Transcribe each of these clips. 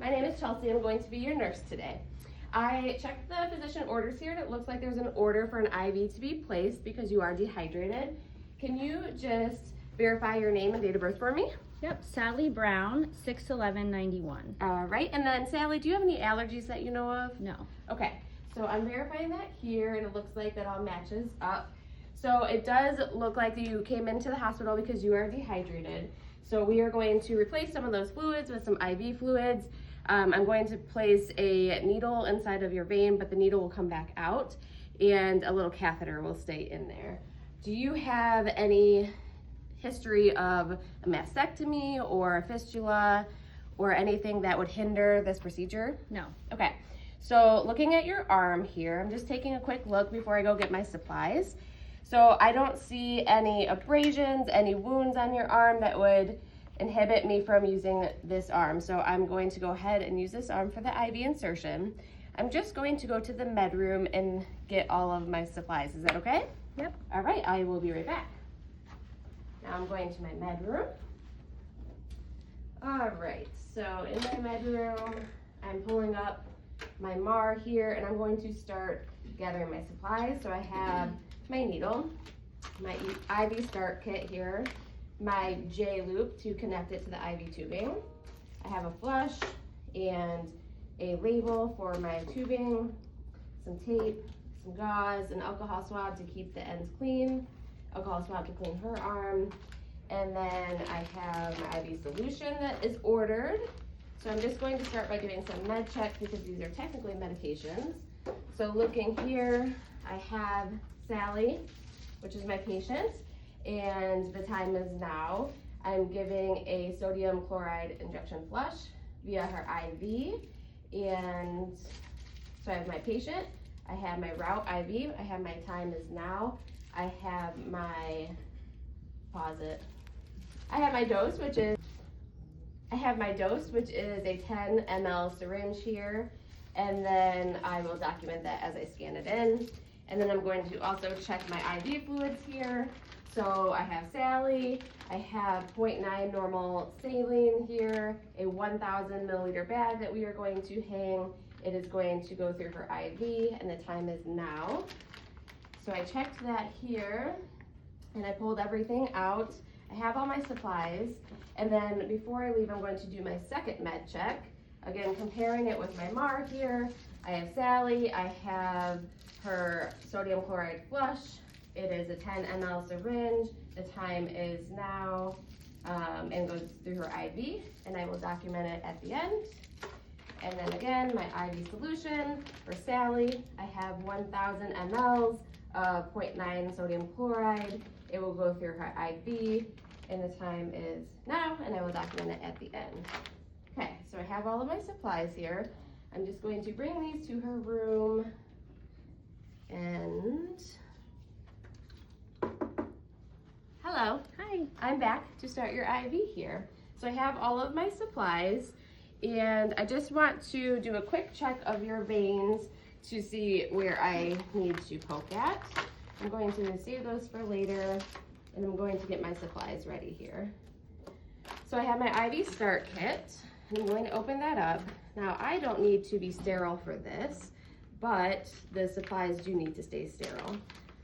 My name is Chelsea. I'm going to be your nurse today. I checked the physician orders here and it looks like there's an order for an IV to be placed because you are dehydrated. Can you just verify your name and date of birth for me? Yep, Sally Brown, 6/11/91. All right, and then Sally, do you have any allergies that you know of? No. Okay, so I'm verifying that here and it looks like that all matches up. So it does look like you came into the hospital because you are dehydrated. So we are going to replace some of those fluids with some IV fluids. I'm going to place a needle inside of your vein, but the needle will come back out and a little catheter will stay in there. Do you have any history of a mastectomy or a fistula or anything that would hinder this procedure? No. Okay, so looking at your arm here, I'm just taking a quick look before I go get my supplies. So I don't see any abrasions, any wounds on your arm that would inhibit me from using this arm. So I'm going to go ahead and use this arm for the IV insertion. I'm just going to go to the med room and get all of my supplies. Is that okay? Yep. All right, I will be right back. Now I'm going to my med room. All right, so in my med room, I'm pulling up my MAR here and I'm going to start gathering my supplies. So I have my needle, my IV start kit here, my J loop to connect it to the IV tubing. I have a flush and a label for my tubing, some tape, some gauze, an alcohol swab to keep the ends clean, alcohol swab to clean her arm, and then I have my IV solution that is ordered. So I'm just going to start by doing some med checks because these are technically medications. So looking here, I have Sally, which is my patient, and the time is now. I'm giving a sodium chloride injection flush via her IV, and so I have my patient, I have my route IV, I have my time is now, I have my, pause it, I have my dose, which is a 10 ml syringe here, and then I will document that as I scan it in. And then I'm going to also check my IV fluids here. So I have Sally, I have 0.9 normal saline here, a 1,000 milliliter bag that we are going to hang. It is going to go through her IV and the time is now. So I checked that here and I pulled everything out. I have all my supplies. And then before I leave, I'm going to do my second med check. Again, comparing it with my MAR here. I have Sally, I have her sodium chloride flush. It is a 10 ml syringe. The time is now and goes through her IV, and I will document it at the end. And then again, my IV solution for Sally. I have 1,000 mLs of 0.9 sodium chloride. It will go through her IV, and the time is now, and I will document it at the end. Okay, so I have all of my supplies here. I'm just going to bring these to her room. And hello. Hi. I'm back to start your IV here. So I have all of my supplies and I just want to do a quick check of your veins to see where I need to poke at. I'm going to save those for later and I'm going to get my supplies ready here. So I have my IV start kit and I'm going to open that up. Now I don't need to be sterile for this, but the supplies do need to stay sterile.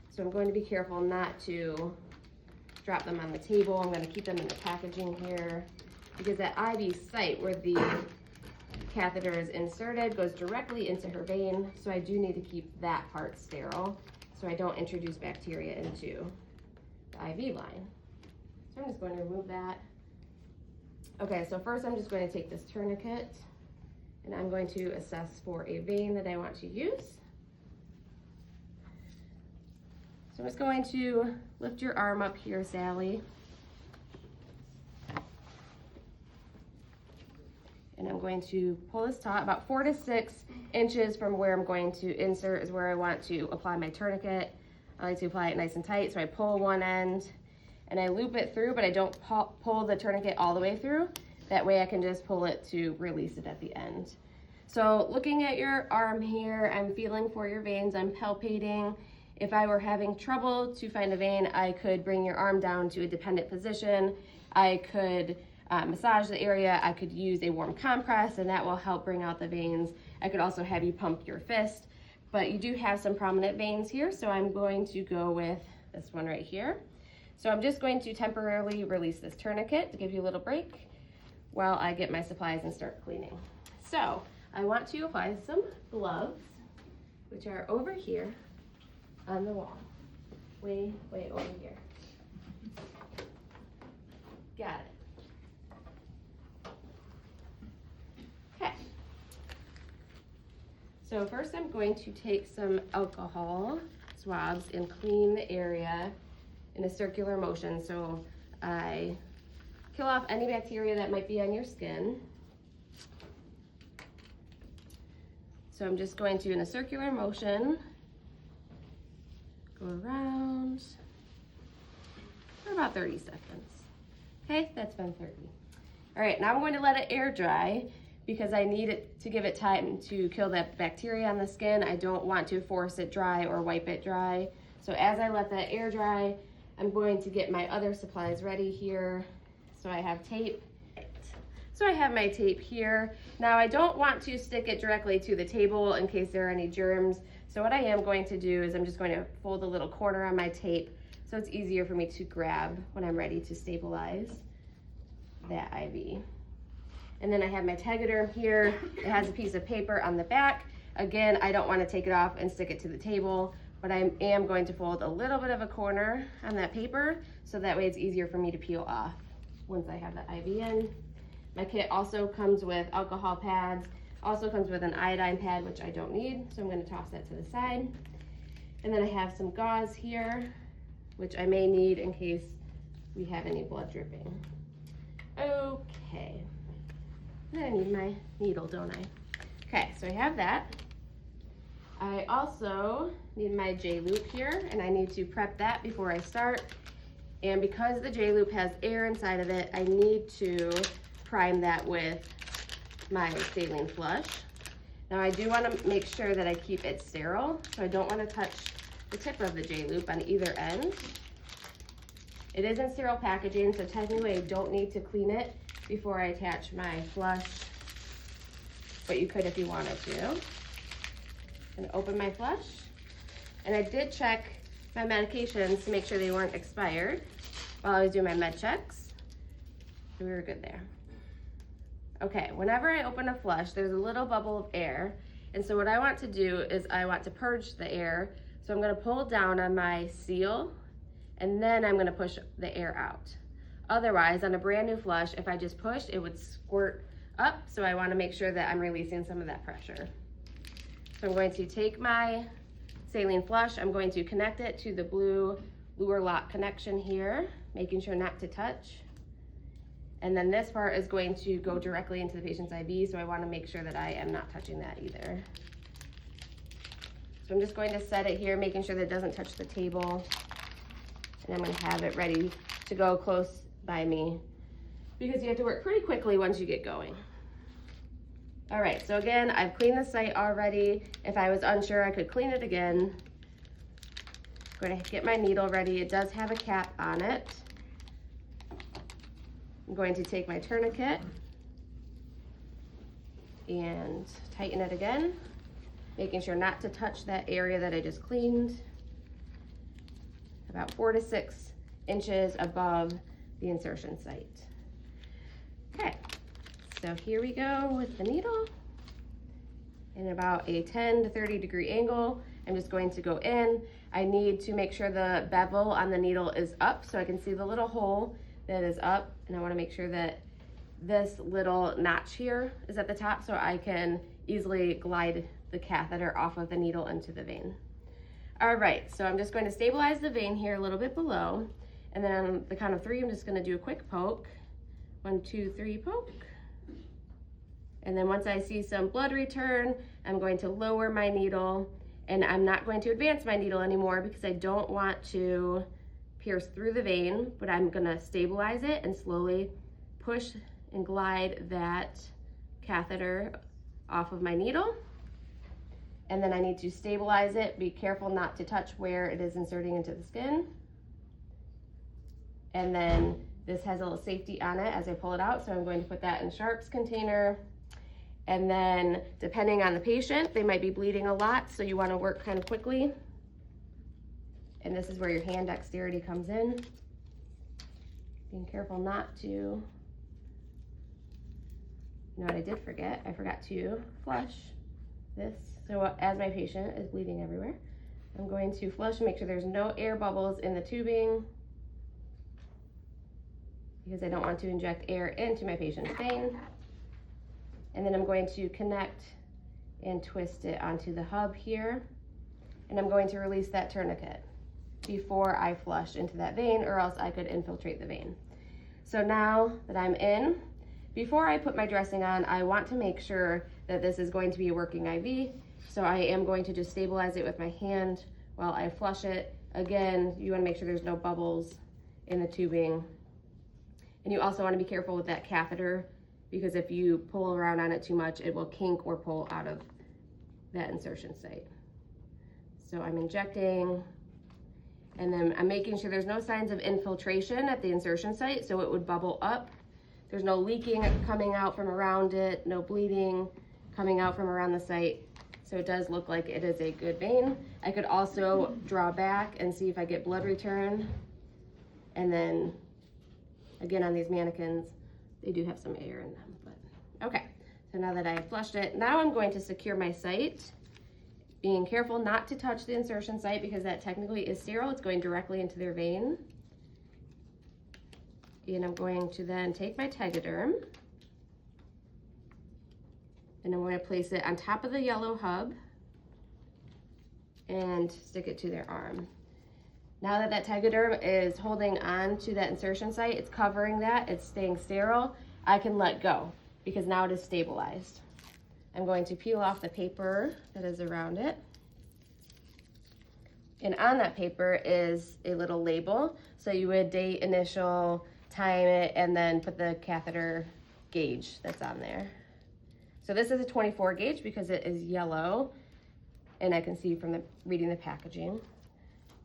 So I'm going to be careful not to drop them on the table. I'm going to keep them in the packaging here because that IV site where the catheter is inserted goes directly into her vein. So I do need to keep that part sterile so I don't introduce bacteria into the IV line. So I'm just going to remove that. Okay, so first I'm just going to take this tourniquet and I'm going to assess for a vein that I want to use. So I'm just going to lift your arm up here, Sally. And I'm going to pull this taut about 4 to 6 inches from where I'm going to insert is where I want to apply my tourniquet. I like to apply it nice and tight, so I pull one end and I loop it through, but I don't pull the tourniquet all the way through. That way I can just pull it to release it at the end. So looking at your arm here, I'm feeling for your veins, I'm palpating. If I were having trouble to find a vein, I could bring your arm down to a dependent position. I could massage the area, I could use a warm compress and that will help bring out the veins. I could also have you pump your fist, but you do have some prominent veins here, so I'm going to go with this one right here. So I'm just going to temporarily release this tourniquet to give you a little break while I get my supplies and start cleaning. So I want to apply some gloves, which are over here on the wall. Way over here. Got it. Okay. So first I'm going to take some alcohol swabs and clean the area in a circular motion. So I kill off any bacteria that might be on your skin. So I'm just going to, in a circular motion, go around for about 30 seconds. Okay, that's been 30. All right, now I'm going to let it air dry because I need it to give it time to kill that bacteria on the skin. I don't want to force it dry or wipe it dry. So as I let that air dry, I'm going to get my other supplies ready here. So I have tape. So I have my tape here. Now I don't want to stick it directly to the table in case there are any germs. So what I am going to do is I'm just going to fold a little corner on my tape so it's easier for me to grab when I'm ready to stabilize that IV. And then I have my Tegaderm here. It has a piece of paper on the back. Again, I don't want to take it off and stick it to the table, but I am going to fold a little bit of a corner on that paper so that way it's easier for me to peel off once I have the IV in. My kit also comes with alcohol pads, also comes with an iodine pad, which I don't need, so I'm going to toss that to the side. And then I have some gauze here, which I may need in case we have any blood dripping. Okay. And then I need my needle, don't I? Okay, so I have that. I also need my J-loop here, and I need to prep that before I start. And because the J-loop has air inside of it, I need to prime that with my saline flush. Now I do want to make sure that I keep it sterile, so I don't want to touch the tip of the J-loop on either end. It is in sterile packaging, so technically I don't need to clean it before I attach my flush, but you could if you wanted to. And open my flush, and I did check my medications to make sure they weren't expired while I was doing my med checks, so we were good there. Okay, whenever I open a flush, there's a little bubble of air, and so what I want to do is I want to purge the air, so I'm going to pull down on my seal, and then I'm going to push the air out. Otherwise, on a brand new flush, if I just pushed, it would squirt up, so I want to make sure that I'm releasing some of that pressure. So I'm going to take my saline flush, I'm going to connect it to the blue lure lock connection here, making sure not to touch. And then this part is going to go directly into the patient's IV, so I want to make sure that I am not touching that either. So I'm just going to set it here, making sure that it doesn't touch the table. And I'm going to have it ready to go close by me because you have to work pretty quickly once you get going. All right, so again, I've cleaned the site already. If I was unsure, I could clean it again. I'm going to get my needle ready. It does have a cap on it. I'm going to take my tourniquet and tighten it again, making sure not to touch that area that I just cleaned. About 4 to 6 inches above the insertion site. Okay, so here we go with the needle. In about a 10 to 30 degree angle, I'm just going to go in. I need to make sure the bevel on the needle is up so I can see the little hole that is up, and I want to make sure that this little notch here is at the top so I can easily glide the catheter off of the needle into the vein. All right, so I'm just going to stabilize the vein here a little bit below, and then on the count of 3, I'm just going to do a quick poke. 1, 2, 3, poke. And then once I see some blood return, I'm going to lower my needle, and I'm not going to advance my needle anymore because I don't want to pierce through the vein, but I'm going to stabilize it and slowly push and glide that catheter off of my needle. And then I need to stabilize it. Be careful not to touch where it is inserting into the skin. And then This has a little safety on it as I pull it out, so I'm going to put that in Sharps container. And then depending on the patient, they might be bleeding a lot, so you want to work kind of quickly. And this is where your hand dexterity comes in. Being careful not to, you know what I did forget? I forgot to flush this. So as my patient is bleeding everywhere, I'm going to flush and make sure there's no air bubbles in the tubing, because I don't want to inject air into my patient's vein. And then I'm going to connect and twist it onto the hub here. And I'm going to release that tourniquet before I flush into that vein, or else I could infiltrate the vein. So now that I'm in, before I put my dressing on, I want to make sure that this is going to be a working IV. So I am going to just stabilize it with my hand while I flush it. Again, you want to make sure there's no bubbles in the tubing. And you also want to be careful with that catheter, because if you pull around on it too much, it will kink or pull out of that insertion site. So I'm injecting, and then I'm making sure there's no signs of infiltration at the insertion site, so it would bubble up. There's no leaking coming out from around it, no bleeding coming out from around the site. So it does look like it is a good vein. I could also draw back and see if I get blood return. And then again, on these mannequins, they do have some air in them, but okay. So now that I have flushed it, now I'm going to secure my site, being careful not to touch the insertion site because that technically is sterile. It's going directly into their vein. And I'm going to then take my Tegaderm, and I'm going to place it on top of the yellow hub and stick it to their arm. Now that that Tegaderm is holding on to that insertion site, it's covering that, it's staying sterile, I can let go because now it is stabilized. I'm going to peel off the paper that is around it. And on that paper is a little label. So you would date, initial, time it, and then put the catheter gauge that's on there. So this is a 24 gauge because it is yellow, and I can see from reading the packaging.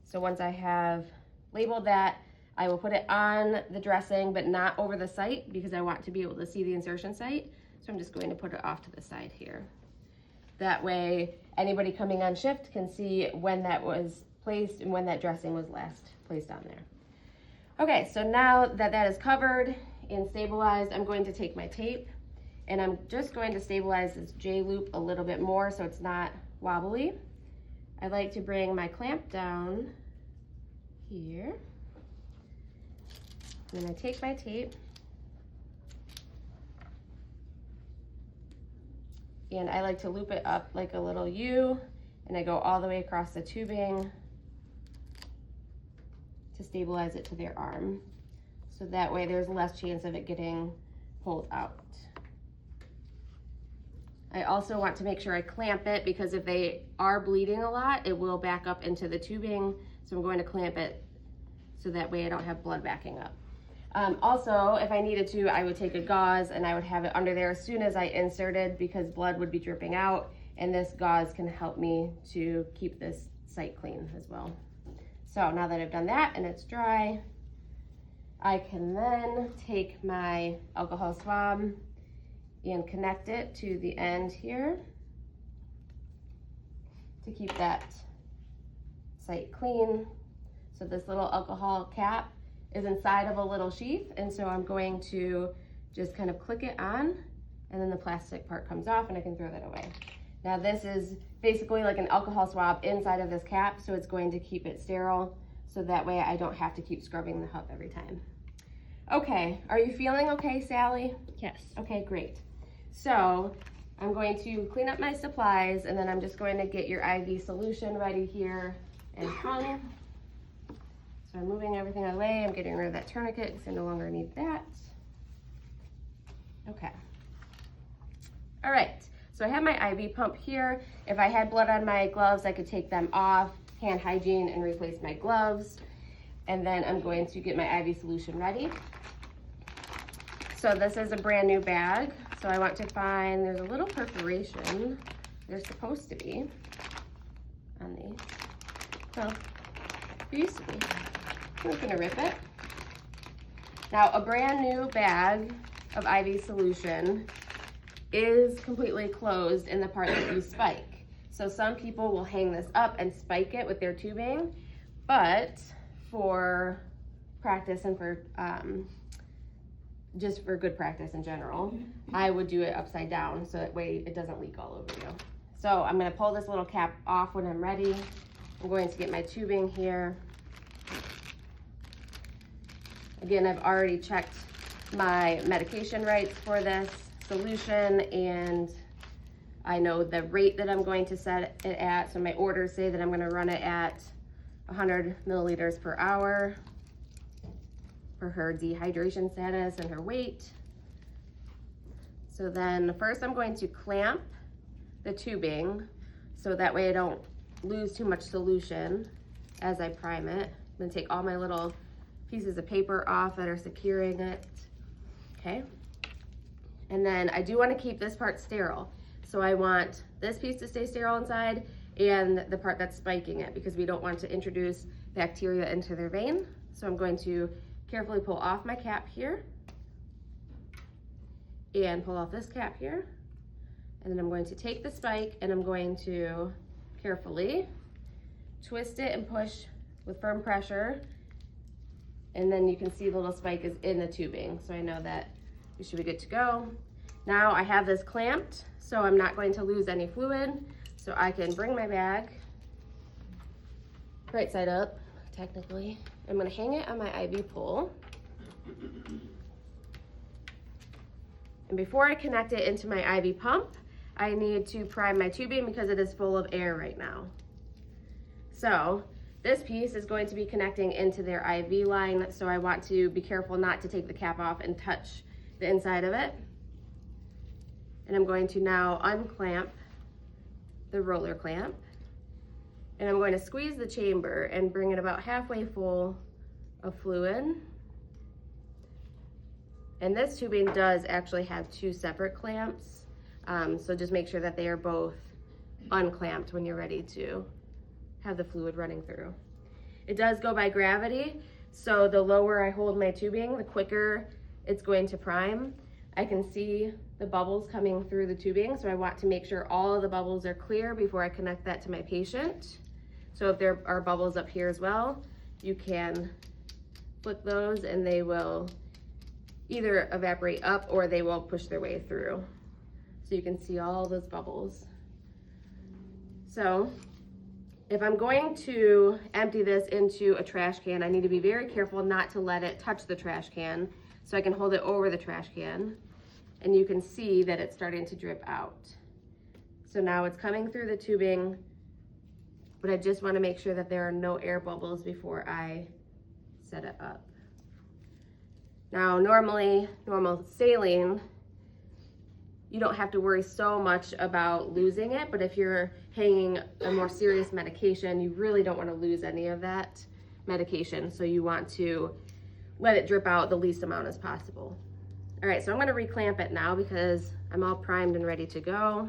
So once I have labeled that, I will put it on the dressing, but not over the site because I want to be able to see the insertion site. So I'm just going to put it off to the side here. That way, anybody coming on shift can see when that was placed and when that dressing was last placed on there. Okay, so now that that is covered and stabilized, I'm going to take my tape and I'm just going to stabilize this J-loop a little bit more so it's not wobbly. I like to bring my clamp down here. And then I take my tape and I like to loop it up like a little U, and I go all the way across the tubing to stabilize it to their arm. So that way there's less chance of it getting pulled out. I also want to make sure I clamp it because if they are bleeding a lot, it will back up into the tubing. So I'm going to clamp it so that way I don't have blood backing up. Also, if I needed to, I would take a gauze and I would have it under there as soon as I inserted because blood would be dripping out, and this gauze can help me to keep this site clean as well. So now that I've done that and it's dry, I can then take my alcohol swab and connect it to the end here to keep that site clean. So this little alcohol cap is inside of a little sheath, and so I'm going to just kind of click it on, and then the plastic part comes off and I can throw that away. Now this is basically like an alcohol swab inside of this cap, so it's going to keep it sterile, so that way I don't have to keep scrubbing the hub every time. Okay, are you feeling okay, Sally? Yes. Okay, great. So I'm going to clean up my supplies, and then I'm just going to get your IV solution ready here and hung. So I'm moving everything out of the way. I'm getting rid of that tourniquet because I no longer need that. Okay. All right, so I have my IV pump here. If I had blood on my gloves, I could take them off, hand hygiene, and replace my gloves. And then I'm going to get my IV solution ready. So this is a brand new bag. So I want to find, there's a little perforation. There's supposed to be on these. Well, there used to be. I'm just gonna rip it. Now, a brand new bag of IV solution is completely closed in the part that you spike. So some people will hang this up and spike it with their tubing, but for practice and for just for good practice in general, I would do it upside down so that way it doesn't leak all over you. So I'm going to pull this little cap off when I'm ready. I'm going to get my tubing here. Again, I've already checked my medication rights for this solution, and I know the rate that I'm going to set it at. So my orders say that I'm going to run it at 100 milliliters per hour for her dehydration status and her weight. So then first I'm going to clamp the tubing so that way I don't lose too much solution as I prime it. I'm going to take all my little pieces of paper off that are securing it. Okay. And then I do want to keep this part sterile. So I want this piece to stay sterile inside and the part that's spiking it, because we don't want to introduce bacteria into their vein. So I'm going to carefully pull off my cap here and pull off this cap here. And then I'm going to take the spike and I'm going to carefully twist it and push with firm pressure. And then you can see the little spike is in the tubing. So I know that we should be good to go. Now I have this clamped, so I'm not going to lose any fluid. So I can bring my bag right side up, technically. I'm gonna hang it on my IV pole. And before I connect it into my IV pump, I need to prime my tubing because it is full of air right now. So this piece is going to be connecting into their IV line, so I want to be careful not to take the cap off and touch the inside of it. And I'm going to now unclamp the roller clamp. And I'm going to squeeze the chamber and bring it about halfway full of fluid. And this tubing does actually have two separate clamps. So just make sure that they are both unclamped when you're ready to have the fluid running through. It does go by gravity, so the lower I hold my tubing, the quicker it's going to prime. I can see the bubbles coming through the tubing, so I want to make sure all of the bubbles are clear before I connect that to my patient. So if there are bubbles up here as well, you can flick those and they will either evaporate up or they will push their way through. So you can see all those bubbles. So if I'm going to empty this into a trash can, I need to be very careful not to let it touch the trash can, so I can hold it over the trash can. And you can see that it's starting to drip out. So now it's coming through the tubing, but I just want to make sure that there are no air bubbles before I set it up. Now, normal saline, you don't have to worry so much about losing it, but if you're hanging a more serious medication, you really don't want to lose any of that medication. So you want to let it drip out the least amount as possible. All right, so I'm going to reclamp it now because I'm all primed and ready to go.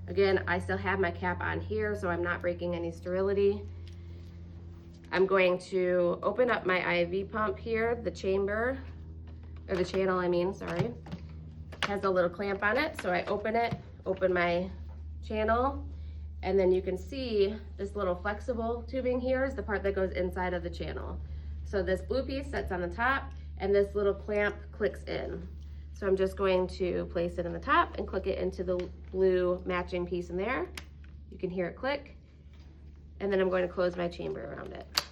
Again, I still have my cap on here, so I'm not breaking any sterility. I'm going to open up my IV pump here, the chamber, or the channel, I mean, sorry. It has a little clamp on it, so I open it, open my channel, and then you can see this little flexible tubing here is the part that goes inside of the channel. So this blue piece sits on the top, and this little clamp clicks in. So I'm just going to place it in the top and click it into the blue matching piece in there. You can hear it click. And then I'm going to close my chamber around it.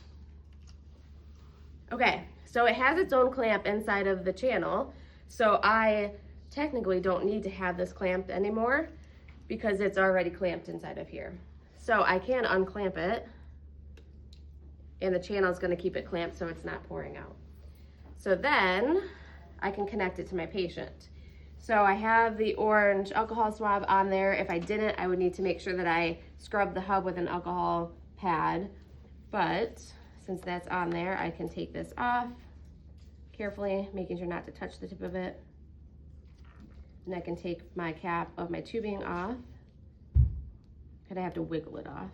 Okay, so it has its own clamp inside of the channel. So I technically don't need to have this clamped anymore because it's already clamped inside of here. So I can unclamp it and the channel is going to keep it clamped so it's not pouring out. So then I can connect it to my patient. So I have the orange alcohol swab on there. If I didn't, I would need to make sure that I scrub the hub with an alcohol pad. But since that's on there, I can take this off carefully, making sure not to touch the tip of it. And I can take my cap of my tubing off. I have to wiggle it off.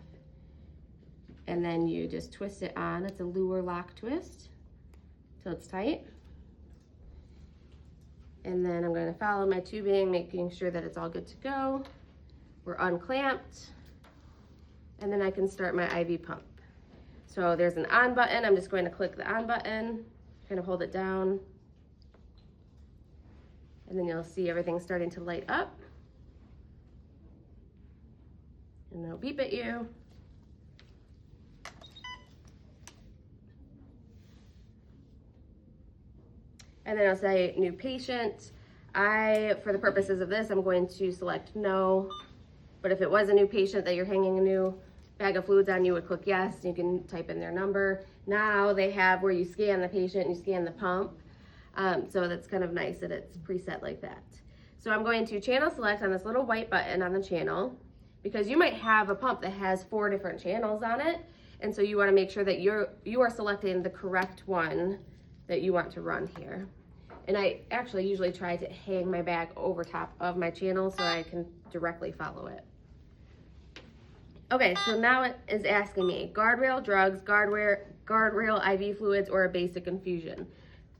And then you just twist it on. It's a luer lock twist till it's tight. And then I'm going to follow my tubing, making sure that it's all good to go. We're unclamped. And then I can start my IV pump. So there's an on button. I'm just going to click the on button, kind of hold it down. And then you'll see everything starting to light up. And it'll beep at you. And then it'll say new patient. For the purposes of this, I'm going to select no. But if it was a new patient that you're hanging a new bag of fluids on, you would click yes. You can type in their number. Now they have where you scan the patient and you scan the pump. So that's kind of nice that it's preset like that. So I'm going to channel select on this little white button on the channel, because you might have a pump that has 4 different channels on it. And so you want to make sure that you are selecting the correct one that you want to run here. And I actually usually try to hang my bag over top of my channel so I can directly follow it. Okay, so now it is asking me guardrail drugs, guardrail IV fluids, or a basic infusion.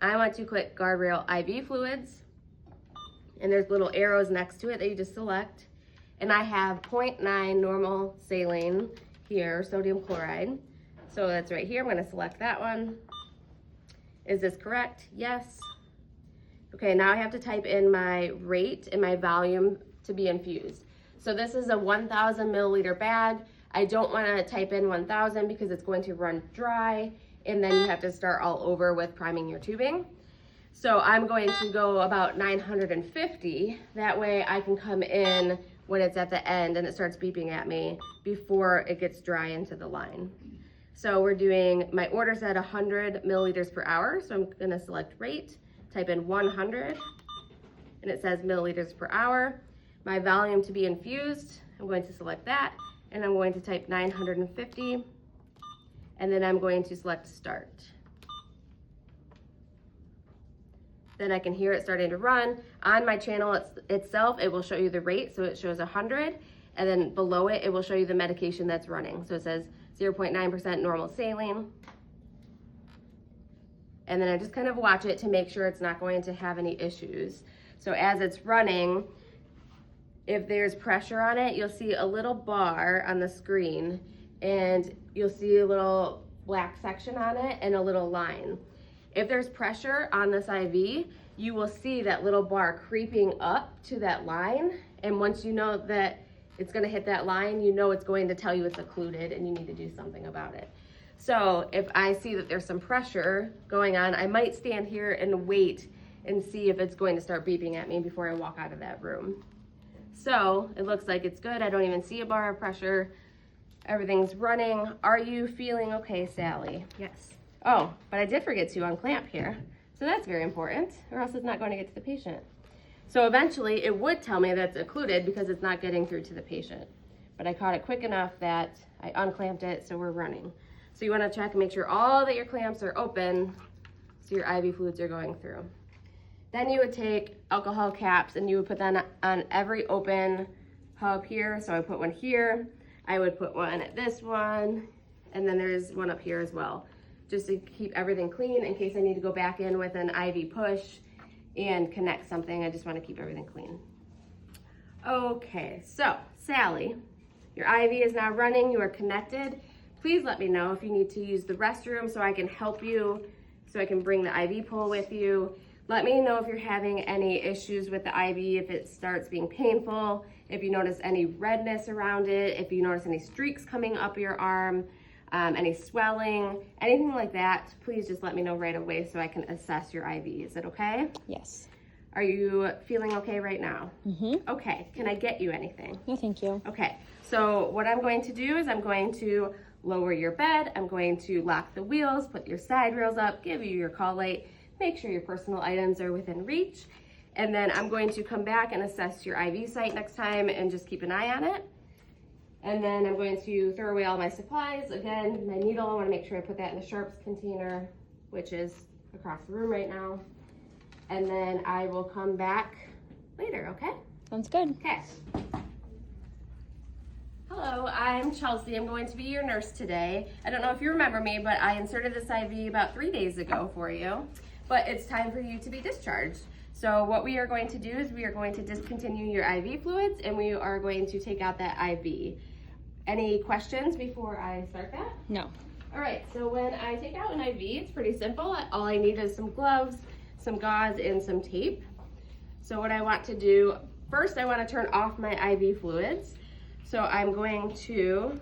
I want to click guardrail IV fluids, and there's little arrows next to it that you just select. And I have 0.9 normal saline here, sodium chloride. So that's right here. I'm going to select that one. Is this correct? Yes. Okay, now I have to type in my rate and my volume to be infused. So this is a 1,000 milliliter bag. I don't want to type in 1,000 because it's going to run dry, and then you have to start all over with priming your tubing. So I'm going to go about 950. That way I can come in when it's at the end and it starts beeping at me before it gets dry into the line. So we're doing, my order's at 100 milliliters per hour. So I'm gonna select rate, type in 100, and it says milliliters per hour. My volume to be infused, I'm going to select that, and I'm going to type 950, and then I'm going to select start. Then I can hear it starting to run. On my channel itself, it will show you the rate, so it shows 100, and then below it, it will show you the medication that's running. So it says 0.9% normal saline. And then I just kind of watch it to make sure it's not going to have any issues. So as it's running, if there's pressure on it, you'll see a little bar on the screen, and you'll see a little black section on it and a little line. If there's pressure on this IV, you will see that little bar creeping up to that line. And once you know that it's gonna hit that line, you know it's going to tell you it's occluded and you need to do something about it. So if I see that there's some pressure going on, I might stand here and wait and see if it's going to start beeping at me before I walk out of that room. So it looks like it's good. I don't even see a bar of pressure. Everything's running. Are you feeling okay, Sally? Yes. Oh, but I did forget to unclamp here. So that's very important, or else it's not going to get to the patient. So eventually it would tell me that it's occluded because it's not getting through to the patient. But I caught it quick enough that I unclamped it, so we're running. So you want to check and make sure all that your clamps are open so your IV fluids are going through. Then you would take alcohol caps and you would put them on every open hub here. So I put one here, I would put one at this one, and then there's one up here as well, just to keep everything clean in case I need to go back in with an IV push and connect something. I just want to keep everything clean. Okay, so Sally, your IV is now running, you are connected. Please let me know if you need to use the restroom so I can help you, so I can bring the IV pole with you. Let me know if you're having any issues with the IV, if it starts being painful, if you notice any redness around it, if you notice any streaks coming up your arm, any swelling, anything like that. Please just let me know right away so I can assess your IV. Is it okay? Yes. Are you feeling okay right now? Mm-hmm. Okay, can I get you anything? No, thank you. Okay, so what I'm going to do is I'm going to lower your bed, I'm going to lock the wheels, put your side rails up, give you your call light, make sure your personal items are within reach, and then I'm going to come back and assess your IV site next time and just keep an eye on it. And then I'm going to throw away all my supplies. Again, my needle, I want to make sure I put that in the sharps container, which is across the room right now. And then I will come back later, okay? Sounds good. Okay. Hello, I'm Chelsea. I'm going to be your nurse today. I don't know if you remember me, but I inserted this IV about 3 days ago for you. But it's time for you to be discharged. So what we are going to do is we are going to discontinue your IV fluids and we are going to take out that IV. Any questions before I start that? No. All right, so when I take out an IV, it's pretty simple. All I need is some gloves, some gauze, and some tape. So what I want to do, first I want to turn off my IV fluids. So I'm going to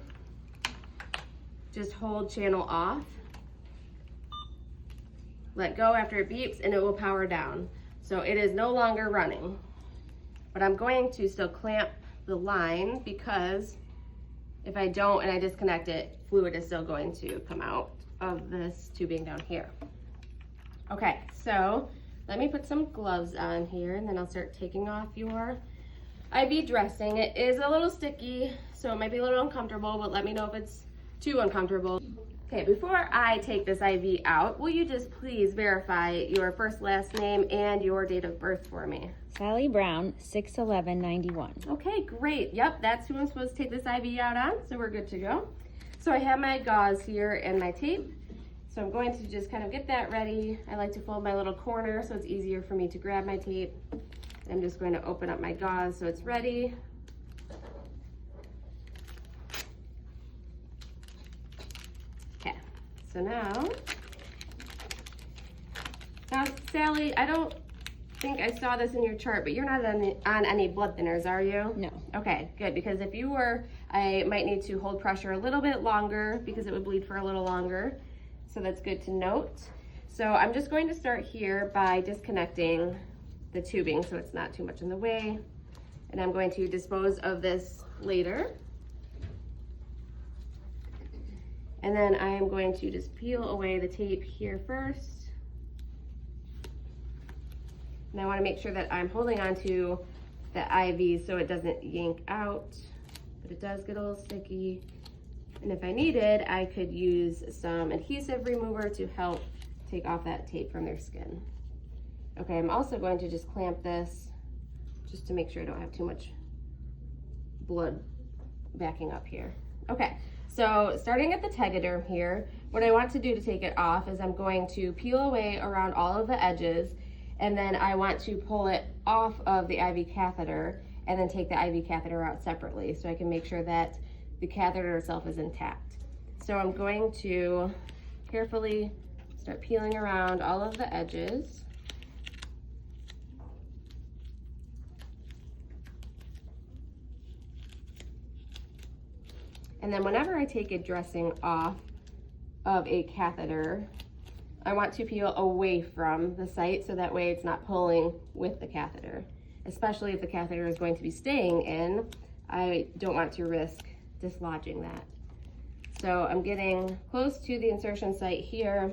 just hold channel off, let go after it beeps, and it will power down. So it is no longer running. But I'm going to still clamp the line because if I don't and I disconnect it, fluid is still going to come out of this tubing down here. Okay, so let me put some gloves on here and then I'll start taking off your IV dressing. It is a little sticky, so it might be a little uncomfortable, but let me know if it's too uncomfortable. Okay, before I take this IV out, will you just please verify your first, last name, and your date of birth for me? Sally Brown, 6/11/91. Okay, great. Yep, that's who I'm supposed to take this IV out on, so we're good to go. So I have my gauze here and my tape. So I'm going to just kind of get that ready. I like to fold my little corner so it's easier for me to grab my tape. I'm just going to open up my gauze so it's ready. Okay, so now Sally, I don't think I saw this in your chart, but you're not on any blood thinners, are you? No. Okay, good, because if you were, I might need to hold pressure a little bit longer because it would bleed for a little longer. So that's good to note. So I'm just going to start here by disconnecting the tubing so it's not too much in the way. And I'm going to dispose of this later. And then I am going to just peel away the tape here first. And I want to make sure that I'm holding onto the IV so it doesn't yank out, but it does get a little sticky. And if I needed, I could use some adhesive remover to help take off that tape from their skin. Okay, I'm also going to just clamp this just to make sure I don't have too much blood backing up here. Okay, so starting at the tegaderm here, what I want to do to take it off is I'm going to peel away around all of the edges, and then I want to pull it off of the IV catheter and then take the IV catheter out separately so I can make sure that the catheter itself is intact. So I'm going to carefully start peeling around all of the edges. And then whenever I take a dressing off of a catheter, I want to peel away from the site so that way it's not pulling with the catheter. Especially if the catheter is going to be staying in, I don't want to risk dislodging that. So I'm getting close to the insertion site here.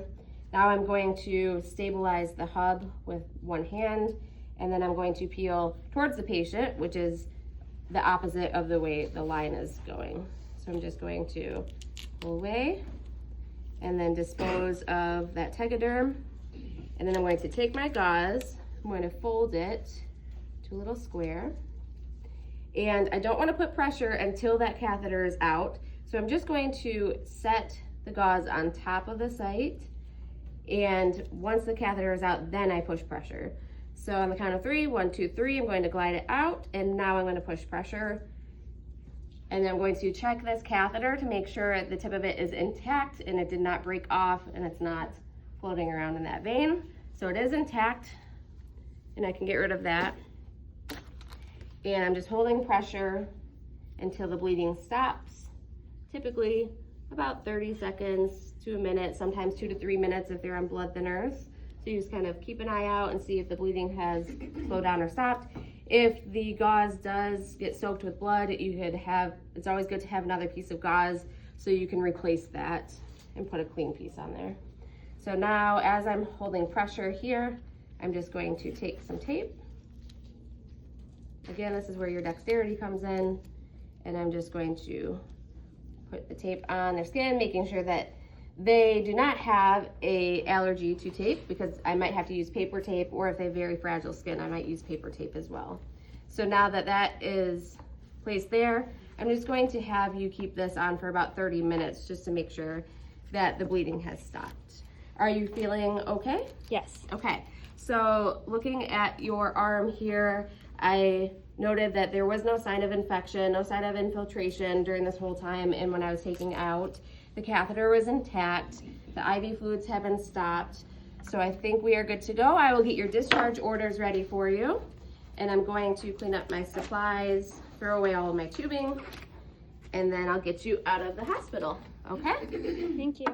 Now I'm going to stabilize the hub with one hand, and then I'm going to peel towards the patient, which is the opposite of the way the line is going. So I'm just going to pull away and then dispose of that tegaderm. And then I'm going to take my gauze, I'm going to fold it to a little square. And I don't want to put pressure until that catheter is out. So I'm just going to set the gauze on top of the site. And once the catheter is out, then I push pressure. So on the count of 3, 1, 2, 3, I'm going to glide it out. And now I'm going to push pressure. And then I'm going to check this catheter to make sure the tip of it is intact and it did not break off and it's not floating around in that vein. So it is intact and I can get rid of that. And I'm just holding pressure until the bleeding stops. Typically about 30 seconds to a minute, sometimes 2 to 3 minutes if they're on blood thinners. So you just kind of keep an eye out and see if the bleeding has slowed down or stopped. If the gauze does get soaked with blood, it's always good to have another piece of gauze so you can replace that and put a clean piece on there. So now as I'm holding pressure here, I'm just going to take some tape. Again, this is where your dexterity comes in, and I'm just going to put the tape on their skin, making sure that they do not have an allergy to tape, because I might have to use paper tape, or if they have very fragile skin, I might use paper tape as well. So now that that is placed there, I'm just going to have you keep this on for about 30 minutes just to make sure that the bleeding has stopped. Are you feeling okay? Yes. Okay. So looking at your arm here, I noted that there was no sign of infection, no sign of infiltration during this whole time, and when I was taking out, the catheter was intact, the IV fluids have been stopped, so I think we are good to go. I will get your discharge orders ready for you, and I'm going to clean up my supplies, throw away all of my tubing, and then I'll get you out of the hospital, okay? Thank you.